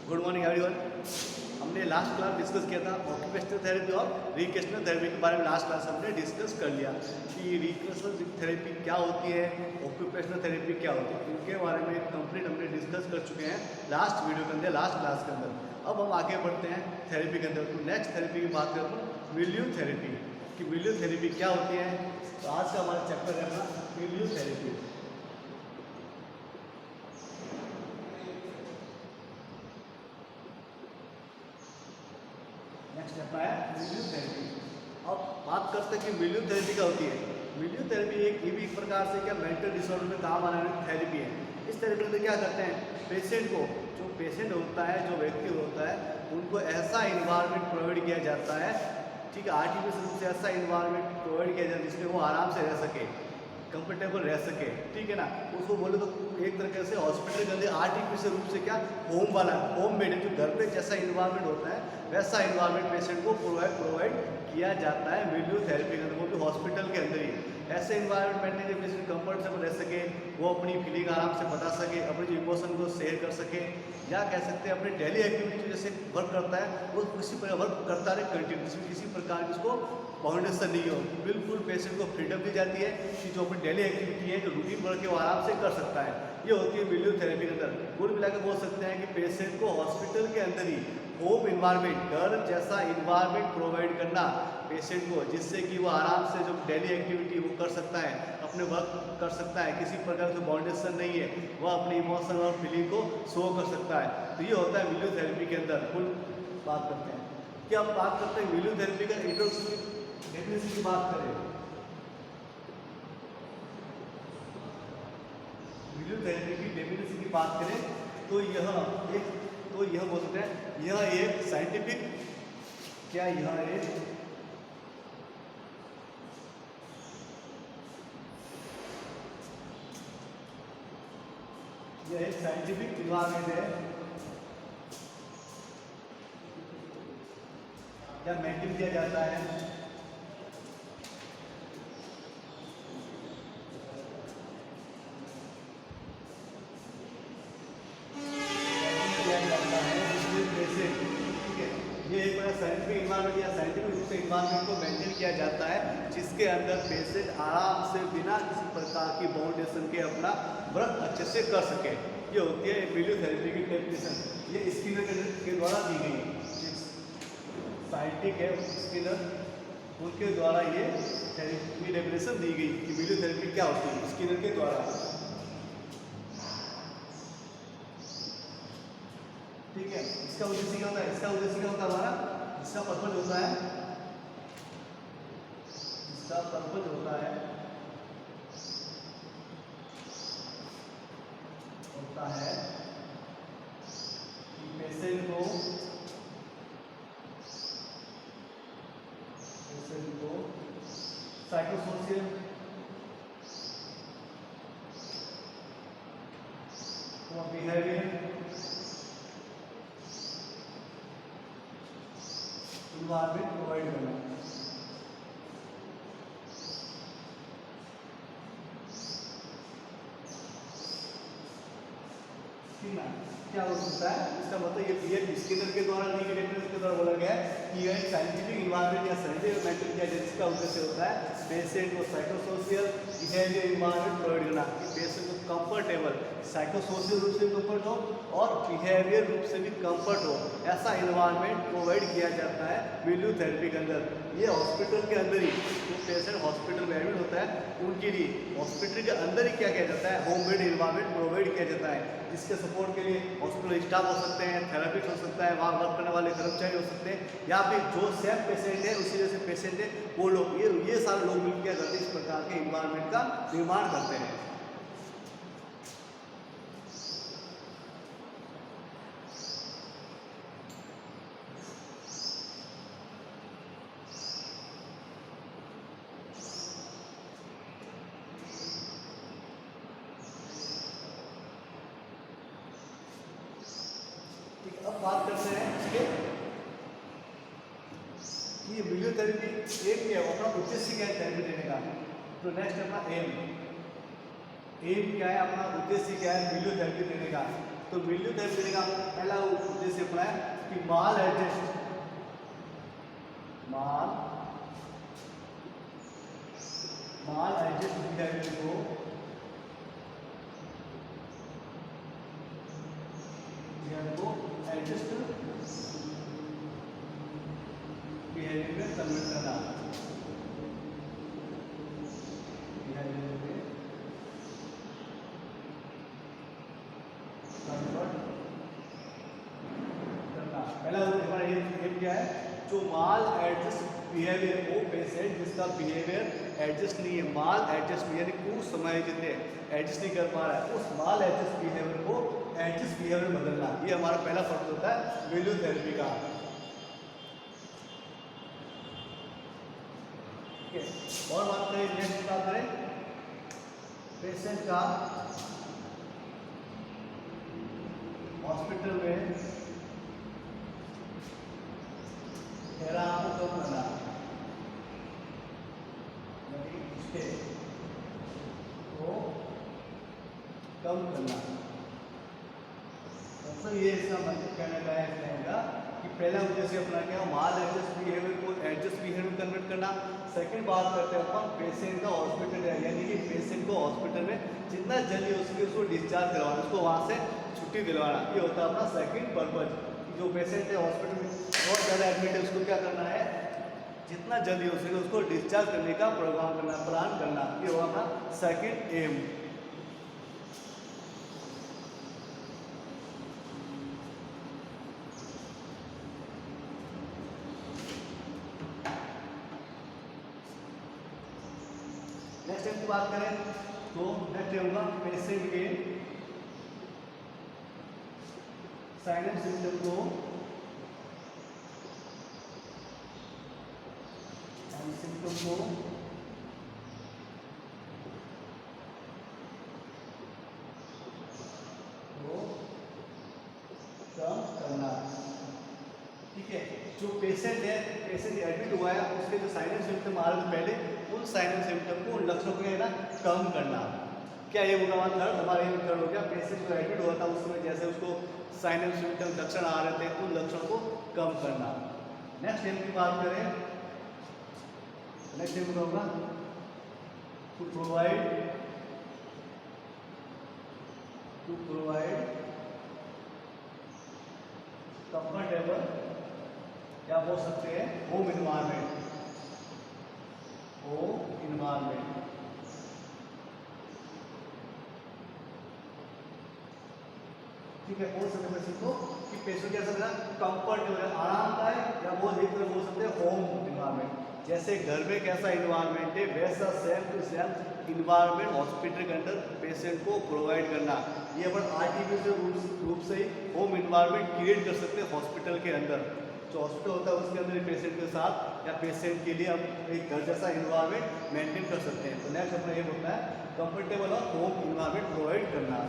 Good morning everyone. हमने last class discuss किया था ऑक्यूपेशनल थेरेपी और रिक्रेशनल थेरेपी के बारे में। लास्ट क्लास हमने डिस्कस कर लिया कि रिक्रेशनल थेरेपी क्या होती है, ऑक्यूपेशनल थेरेपी क्या होती है, इनके बारे में कंप्लीट हमने डिस्कस कर चुके हैं लास्ट वीडियो के अंदर, लास्ट क्लास के अंदर। अब हम आगे बढ़ते हैं थेरेपी के अंदर। तो नेक्स्ट थेरेपी की बात करते हैं मिलियो थेरेपी कि मिलियो थेरेपी क्या होती है। तो आज का हमारा चैप्टर है अपना मिलियो थेरेपी। नेक्स्ट अपना है मिलियो थेरेपी। अब बात करते हैं कि मिलियो थेरेपी क्या होती है। मिलियो थेरेपी एक प्रकार से क्या मेंटल डिसऑर्डर में काम आने वाली थेरेपी है। इस थेरेपी में क्या करते हैं, पेशेंट को, जो पेशेंट होता है, जो व्यक्ति होता है, उनको ऐसा इन्वायरमेंट प्रोवाइड किया जाता है, ठीक है, आर्टिफिशियल रूप से ऐसा इन्वायरमेंट प्रोवाइड किया जाता है जिसमें वो आराम से रह सके, कंफर्टेबल रह सके, ठीक है ना। उसको बोले तो एक तरीके से हॉस्पिटल के अंदर आर्टिफिशियल रूप से क्या होम वाला, होम मेड, जो घर पे जैसा इन्वायरमेंट होता है वैसा इन्वायरमेंट पेशेंट को प्रोवाइड किया जाता है मिलियो थेरेपी के अंदर, वो भी हॉस्पिटल के अंदर ही। ऐसे इन्वायरमेंट में जो पेशेंट कंफर्टेबल रह सके, वो अपनी फीलिंग आराम से बता सके, अपने जो इमोशन को शेयर कर सके, या कह सकते हैं अपनी डेली एक्टिविटी जैसे वर्क करता है वो किसी प्रकार वर्क करता रहे कंटिन्यू, जिसमें किसी प्रकार की उसको बाउंडेशन नहीं हो। बिल्कुल पेशेंट को फ्रीडम दी जाती है कि जो अपनी डेली एक्टिविटी है, जो रूटीन वर्क है, वो आराम से कर सकता है। ये होती है मिलियो थेरेपी के अंदर। कुल मिलाकर बोल सकते हैं कि पेशेंट को हॉस्पिटल के अंदर ही होम इन्वायरमेंट, घर जैसा इन्वायरमेंट प्रोवाइड करना पेशेंट को, जिससे कि वो आराम से जो डेली एक्टिविटी वो कर सकता है, अपने वर्क कर सकता है, किसी प्रकार की बाउंडेशन नहीं है, वह अपने इमोशन और फीलिंग को शो कर सकता है। तो ये होता है मिलियो थेरेपी के अंदर। कुल बात करते हैं कि अब बात करते हैं मिलियो थेरेपी का इंट्रोडक्शन डेफिनेशन की बात करें। मिलियो थेरेपी की डेफिनेशन की बात करें तो यह बोलते हैं, यह एक साइंटिफिक, क्या यह एक साइंटिफिक इन्वायरमेंट है या मेंटेन किया जाता है साइंटिफिक इन्वायरमेंट या साइंटिफिक रूप से इन्वायरमेंट को मेंटेन किया जाता है, जिसके अंदर पेशेंट आराम से बिना किसी प्रकार की बाउंडेशन के अपना वर्क अच्छे से कर सके। ये होती है मिलियो थेरेपी की डेफिनेशन। ये स्किनर के द्वारा दी गई, साइंटिफिक है स्किनर, उनके द्वारा ये थेरेपी की डेफिनेशन दी गई कि मिलियो थेरेपी क्या होती है, स्किनर के द्वारा। ठीक है, इसका उद्देश्य क्या होता है, इसका उद्देश्य क्या होता है हमारा, इसका पर्पज होता है, इसका पर्पज होता है कि पेशेंट को साइकोसोशियल बिहेवियर इन्वायरमेंट प्रोवाइड करना। ठीक है, क्या हो सकता है, इसका मतलब ये स्किनर के द्वारा दी गई डेफिनेशन के द्वारा बोला गया है कि यह साइंटिफिक इन्वायरमेंट या साइंटिफिक मेंटेन किया जाए, जिसका उद्देश्य होता है पेशेंट को साइकोसोशियल बिहेवियर इन्वायरमेंट प्रोवाइड करना, कि पेशेंट को कंफर्टेबल, साइकोसोशियल रूप से कंफर्ट हो और बिहेवियर रूप से भी कंफर्ट हो, ऐसा इन्वायरमेंट प्रोवाइड किया जाता है मिलियो थेरेपी के अंदर। ये हॉस्पिटल के अंदर ही, जो पेशेंट हॉस्पिटल में एडमिट होता है उनके लिए हॉस्पिटल के अंदर ही क्या किया जाता है, होम मेड इन्वायरमेंट प्रोवाइड किया जाता है, जिसके सपोर्ट के लिए हॉस्पिटल स्टाफ हो सकते हैं, थेरेपिस्ट हो सकता है, वहाँ वर्क करने वाले कर्मचारी हो सकते हैं, या फिर जो सेम पेशेंट है उसी जैसे पेशेंट है वो लोग, ये सारे लोग मिलकर क्या करते हैं, इस प्रकार के इन्वायरमेंट का निर्माण करते हैं। अब बात करते हैं इसके कि ये मिलियो थेरेपी एम क्या है, अपना उद्देश्य क्या है थेरेपी देने का। तो नेक्स्ट अपना एम एम क्या है अपना, उद्देश्य क्या है मिलियोथेरेपी देने का। तो मिलियोथेरेपी देने का पहला उद्देश्य अपना है कि माल एडजस्ट बिहेवियर को एडजस्ट बिहेवियर में कन्वर्ट करना, बिहेवियर में कन्वर्ट करना। पहला हमारा ये क्या है, जो माल एडजस्ट बिहेवियर, वो पेशेंट जिसका बिहेवियर एडजस्ट नहीं है, माल एडजस्ट यानी कुछ समय जितने एडजस्ट नहीं कर पा रहा है, उस माल एडजस्ट बिहेवियर को एडजस्ट बिहेवियर में बदलना, ये हमारा पहला फर्क होता है मिलियोथेरेपी का। और बात करें, नेक्स्ट बात करें पेशेंट का हॉस्पिटल में हैरान को कम करना, यानी स्टे को कम करना। मतलब ये इसका मतलब कहने का है कि पहला उद्देश्य अपना क्या, माल एडजस्ट बिहेवियर को एडजस्ट बिहेवियर में कन्वर्ट करना। सेकंड बात करते हैं अपन पेशेंट का हॉस्पिटल, यानी कि पेशेंट को हॉस्पिटल में जितना जल्दी हो सके उसको डिस्चार्ज करवाना, उसको वहाँ से छुट्टी दिलवाना, ये होता है अपना सेकंड पर्पज। जो पेशेंट है हॉस्पिटल में बहुत ज़्यादा एडमिट है, उसको क्या करना है, जितना जल्दी हो सके उसको डिस्चार्ज करने का प्रोग्राम करना, प्लान करना, ये हुआ अपना सेकंड एम। नेक्स्ट एम की बात करें तो नेक्स्ट होगा पेशेंट के साइन एंड सिम्टम को कम करना। ठीक है, जो पेशेंट है, पेशेंट एडमिट हुआ है, उसके जो साइन एंड सिम्टम आ रहे थे पहले, उन साइन एंड सिम्टम को, उन लक्षणों को है ना कम करना। क्या ये होगा हमारा थर्ड, हमारा ये थर्ड हो गया, पेशेंट जो एडमिट हुआ था उस समय जैसे उसको साइन एंड सिम्टम लक्षण आ रहे थे, उन लक्षणों को कम करना। नेक्स्ट एम की बात करें, नेक्स्ट एम होगा टू प्रोवाइड कंफर्टेबल, या बोल सकते हैं होम इन्वायरमेंट, ठीक है, बोल सकते हैं पेशेंट को कि पेशेंट कैसा लगा, कंफर्टेबल, आरामदायक, या बोल सकते हैं होम इन्वायरमेंट। जैसे घर में कैसा इन्वायरमेंट है वैसा same to same environment hospital के अंदर पेशेंट को प्रोवाइड करना। ये अपन आर्टिफिशियल रूप से ही होम इन्वायरमेंट क्रिएट कर सकते हैं हॉस्पिटल के अंदर। जो हॉस्पिटल होता है उसके अंदर पेशेंट के साथ या पेशेंट के लिए हम एक घर जैसा इन्वायरमेंट मेंटेन कर सकते हैं। तो नेक्स्ट अपना ये होता है कंफर्टेबल और होम इन्वायरमेंट प्रोवाइड करना।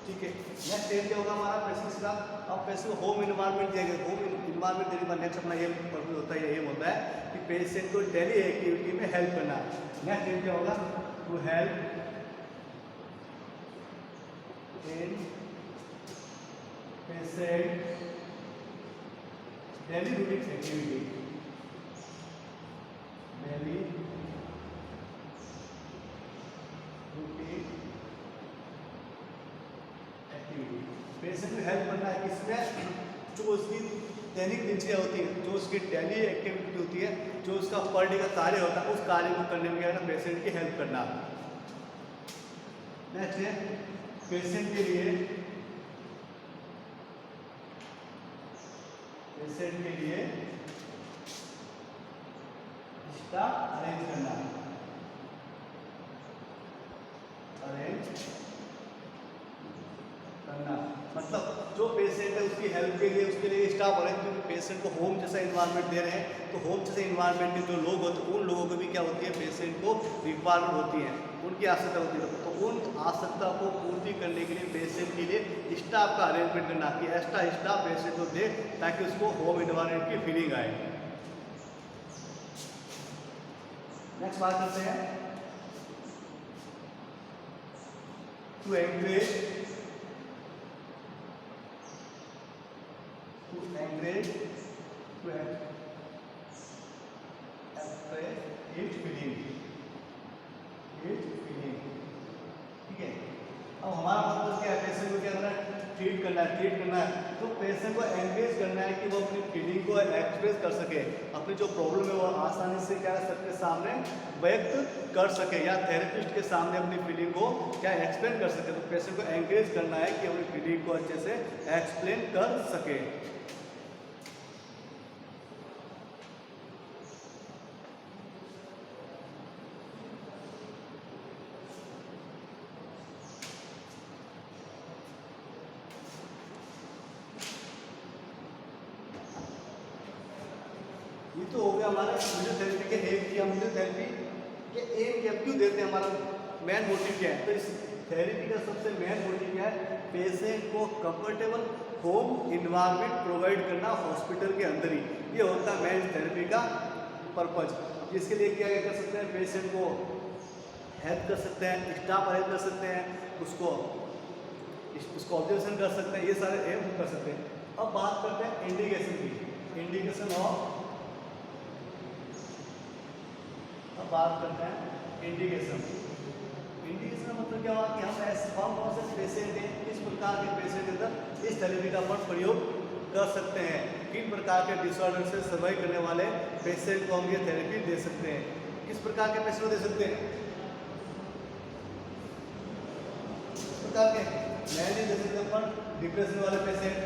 ठीक है, नेक्स्ट स्टेज क्या होगा हमारा पेशेंट का, अब पेशेंट को होम इन्वायरमेंट दिया गया, होम इन्वायरमेंट देने का नेक्स्ट अपना ये पर्पज होता है, एम होता है कि पेशेंट को डेली एक्टिविटी में हेल्प करना। नेक्स्ट एम क्या होगा, to help in patient daily routine activity, daily routine patient को हेल्प करना है इसमें, जो उसकी दैनिक दिनचर्या होती है, जो उसकी डेली एक्टिविटी होती है, जो उसका पर डे का कार्य होता है, उस कार्य को करने में क्या है पेशेंट की हेल्प करना। नेक्स्ट है पेशेंट के लिए इसका अरेंज करना, अरेंज करना। मतलब जो पेशेंट है उसकी हेल्प के लिए उसके लिए स्टाफ हो रहे हैं, क्योंकि पेशेंट को होम जैसा इन्वायरमेंट दे रहे हैं, तो होम जैसे इन्वायरमेंट के जो लोग होते हैं उन लोगों को भी क्या होती है, पेशेंट को रिक्वायरमेंट होती है, उनकी आवश्यकता होती है। तो उन आवश्यकता को पूर्ति करने के लिए पेशेंट के लिए स्टाफ का अरेंजमेंट करना कि एक्स्ट्रा स्टाफ पेशेंट को दे ताकि उसको होम इन्वायरमेंट की फीलिंग आए। नेक्स्ट बात करते हैं टू एंकरेज इट फीलिंग, ठीक है। अब हमारा मतलब क्या है, पेशेंट को क्या करना है, ट्रीट करना है। तो पेशेंट को एंकरेज करना है कि वो अपनी फीलिंग को एक्सप्रेस कर सके, अपनी जो प्रॉब्लम है वो आसानी से क्या सबके सामने व्यक्त कर सके या थेरेपिस्ट के सामने अपनी फीलिंग को क्या एक्सप्लेन कर सके। तो पेशेंट को एंकरेज करना है कि अपनी फीलिंग को अच्छे से एक्सप्लेन कर सके। ये तो हो गया हमारा फिजियोथेरेपी के एम की, हम फिजियोथेरेपी के एम क्या क्यों देते हैं, हमारा मेन मोटिव क्या है। तो इस थेरेपी का सबसे मेन मोटिव क्या है, पेशेंट को कंफर्टेबल होम इन्वायरमेंट प्रोवाइड करना हॉस्पिटल के अंदर ही, ये होता है मेन थेरेपी का पर्पज। इसके लिए क्या कर सकते हैं, पेशेंट को हेल्प कर सकते हैं, स्टाफ हेल्प कर सकते हैं, उसको ऑब्जर्वेशन कर सकते हैं, ये सारे एम कर सकते हैं। अब बात करते हैं इंडिकेशन की, इंडिकेशन ऑफ, अब बात करते हैं इंडिकेशन। इंडिकेशन का मतलब क्या हुआ कि हम ऐसे कौन कौन से पेशेंट हैं, किस प्रकार के पेशेंट के अंदर इस थेरेपी का अपन प्रयोग कर सकते हैं, किन प्रकार के डिसऑर्डर से सर्वाइव करने वाले पेशेंट को हम ये थेरेपी दे सकते हैं, किस प्रकार के पेशेंट को दे सकते हैं, किस प्रकार के मैंने दे सकते हैं अपन डिप्रेशन वाले पेशेंट,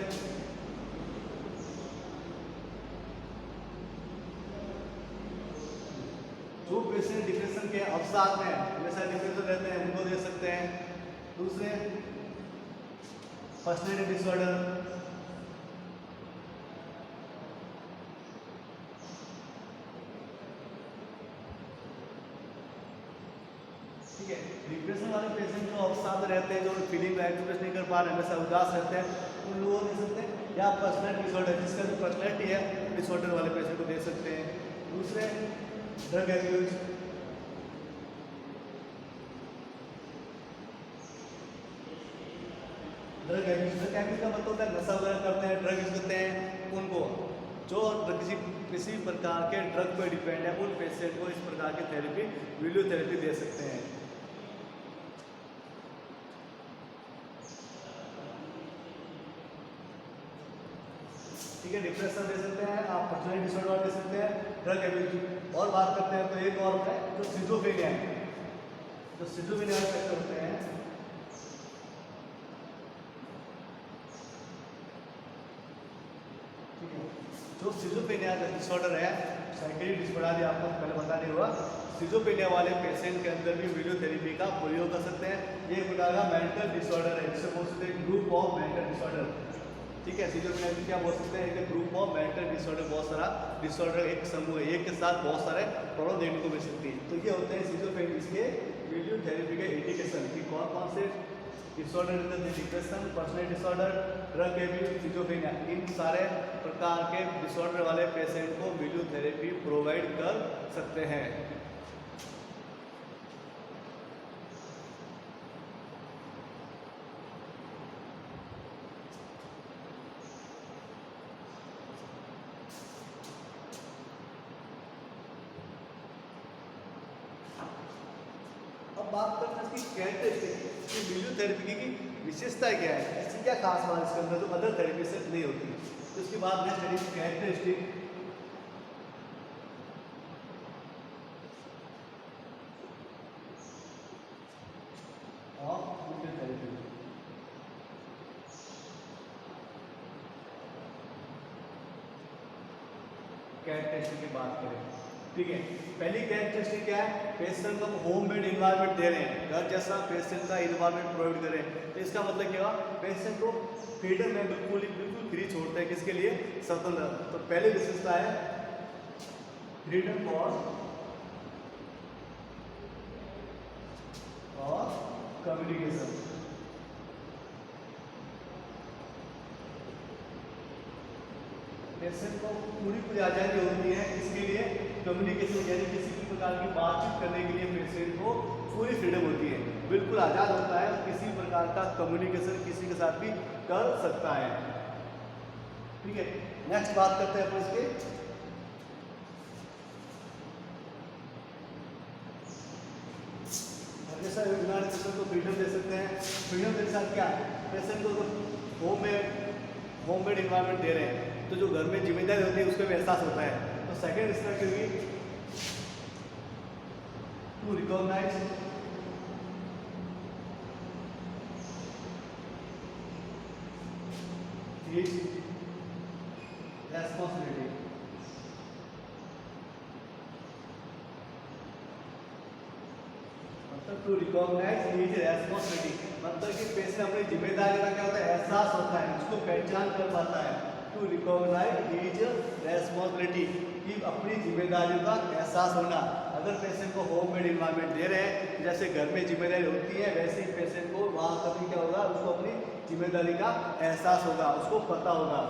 जो पेशेंट डिप्रेशन के अवसाद में हमेशा डिप्रेशन रहते हैं उनको दे सकते हैं। दूसरे पर्सनैलिटी डिसऑर्डर, ठीक है। डिप्रेशन वाले पेशेंट जो अवसाद रहते हैं, जो फीलिंग एक्सप्रेस नहीं कर पा रहे, हमेशा उदास रहते हैं, उन लोगों को दे सकते हैं। या पर्सनैलिटी डिसऑर्डर, जिसका जो पर्सनैलिटी है डिसऑर्डर वाले पेशेंट को दे सकते हैं। दूसरे ड्रग एब्यूज, ड्रग एब्यूज का मतलब होता है नशा वगैरह करते हैं, ड्रग यूज करते हैं, उनको जो किसी प्रकार के ड्रग पर डिपेंड है उन पेशेंट को इस प्रकार की थेरेपी वीडियो थेरेपी दे सकते हैं। ठीक है, डिप्रेशन दे सकते हैं आप, पर्सनैलिटी डिसऑर्डर दे सकते हैं, ड्रग एब्यूज। और बात करते हैं तो एक और है जो सिजोफ्रेनिया है, जो सिजोफ्रेनिया इफेक्ट होते हैं, ठीक है। जो सिजोफ्रेनिया डिसऑर्डर है, साइकेट्रिक डिसऑर्डर आपको पहले बता नहीं हुआ, सिजोफ्रेनिया वाले पेशेंट के अंदर भी वीडियो थेरेपी का प्रयोग कर सकते हैं। ये एक प्रकार का मेंटल डिसऑर्डर है, जिसे बोल सकते हैं ग्रुप ऑफ मेंटल डिसऑर्डर, ठीक है। सिजोफ्रेनिया क्या बोल सकते हैं, एक ग्रुप ऑफ मेंटल डिसऑर्डर, बहुत सारा डिसऑर्डर एक समूह है, एक के साथ बहुत सारे प्रॉब्लम देखने को मिल सकती है। तो ये होते हैं सिजोफ्रेनिया के वीडियो थेरेपी के इंडिकेशन कि कौन कौन से डिसऑर्डर रहते हैं, depression, personality disorder, drug abuse, schizophrenia, इन सारे प्रकार के डिसऑर्डर वाले पेशेंट को वीडियो थेरेपी प्रोवाइड कर सकते हैं। अब बात करते हैं इसकी कैरेक्टरिस्टिक कि वीडियो थेरेपी की विशेषता क्या है, ऐसी क्या खास बात इसके अंदर जो अदर थेरेपी से नहीं होती। तो उसके बाद next study characteristic, of video therapy. Characteristic की बात करें ठीक है, पहली कैरेक्टरिस्टिक क्या है, पेशेंट को होम मेड इन्वायरमेंट दे रहे हैं, घर जैसा पेशेंट का इन्वायरमेंट प्रोवाइड कर रहे हैं। तो इसका मतलब क्या हुआ, पेशेंट को फ्रीडम में बिल्कुल फ्री छोड़ते हैं, किसके लिए, स्वतंत्र। तो पहली विशेषता है फ्रीडम फॉर और कम्युनिकेशन। पेशेंट को पूरी आज़ादी होती है, इसके लिए कम्युनिकेशन यानी किसी भी प्रकार की बातचीत करने के लिए पेशेंट को पूरी फ्रीडम होती है, बिल्कुल आज़ाद होता है, किसी प्रकार का कम्युनिकेशन किसी के साथ भी कर सकता है। ठीक है, नेक्स्ट बात करते हैं अपन इसके जैसा पेशेंट को फ्रीडम दे सकते हैं। फ्रीडम के साथ क्या, पेशेंट को होम मेड इन्वायरमेंट दे रहे हैं, तो जो घर में जिम्मेदारी होती है उसका भी एहसास होता है। तो सेकेंड स्टेप होगी टू रिकॉग्नाइज हिज रेस्पॉन्सिबिलिटी। मतलब टू रिकॉग्नाइज हिज रेस्पॉन्सिबिलिटी, मतलब कि पेशेंट अपनी जिम्मेदारी का क्या होता है, एहसास होता है, उसको पहचान कर पाता है। टू रिकॉग्नाइज हिज रेस्पॉन्सिबिलिटी, कि अपनी जिम्मेदारियों का एहसास होना। अगर पेशेंट को होम मेड इन्वायरमेंट दे रहे हैं, जैसे घर में जिम्मेदारी होती है, वैसे ही पेशेंट को वहाँ कभी क्या होगा, उसको अपनी जिम्मेदारी का एहसास होगा, उसको पता होगा।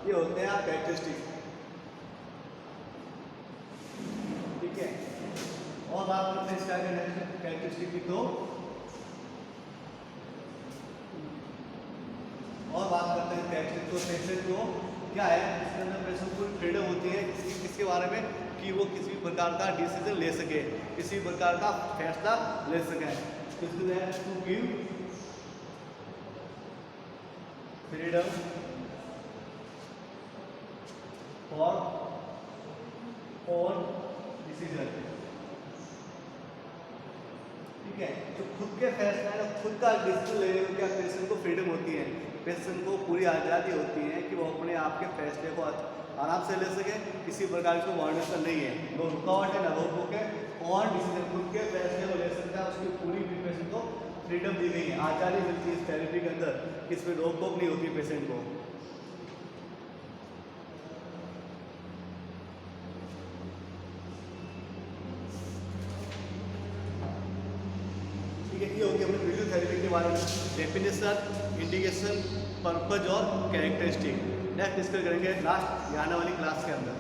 ये होते हैं कैरेक्टरिस्टिक। ठीक है, और बात करते हैं इसका कैरेक्टरिस्टिक की, और बात करते हैं कैरेक्टरिस्टिक। तो पेशेंट को क्या है, इसके अंदर पेशेंट को फ्रीडम होती है किसके बारे में, कि वो किसी भी प्रकार का डिसीजन ले सके, किसी प्रकार का फैसला ले सके। To give freedom for own decision. ठीक है, जो खुद के फैसला है, खुद का डिसीजन लेने में क्या पेशेंट को फ्रीडम होती है, पेशेंट को पूरी आज़ादी होती है कि वो अपने आप के फैसले को आराम से ले सके, किसी प्रकार की बाउंडेशन नहीं है, नो रुकावट है, ना रोक टोक है, और डिसीजन खुद के फैसले को ले सकता है, उसकी पूरी पेशेंट को फ्रीडम दी गई है, आज़ादी मिलती है इस थेरेपी के अंदर, इसमें रोक टोक नहीं होती पेशेंट को। ठीक है, ये होगी अपने वीडियो थेरेपी के बारे में डेफिनेशन, इंडिकेशन, पर्पज और कैरेक्टरिस्टिक। नेक्स्ट डिस्कस करेंगे लास्ट आने वाली क्लास के अंदर।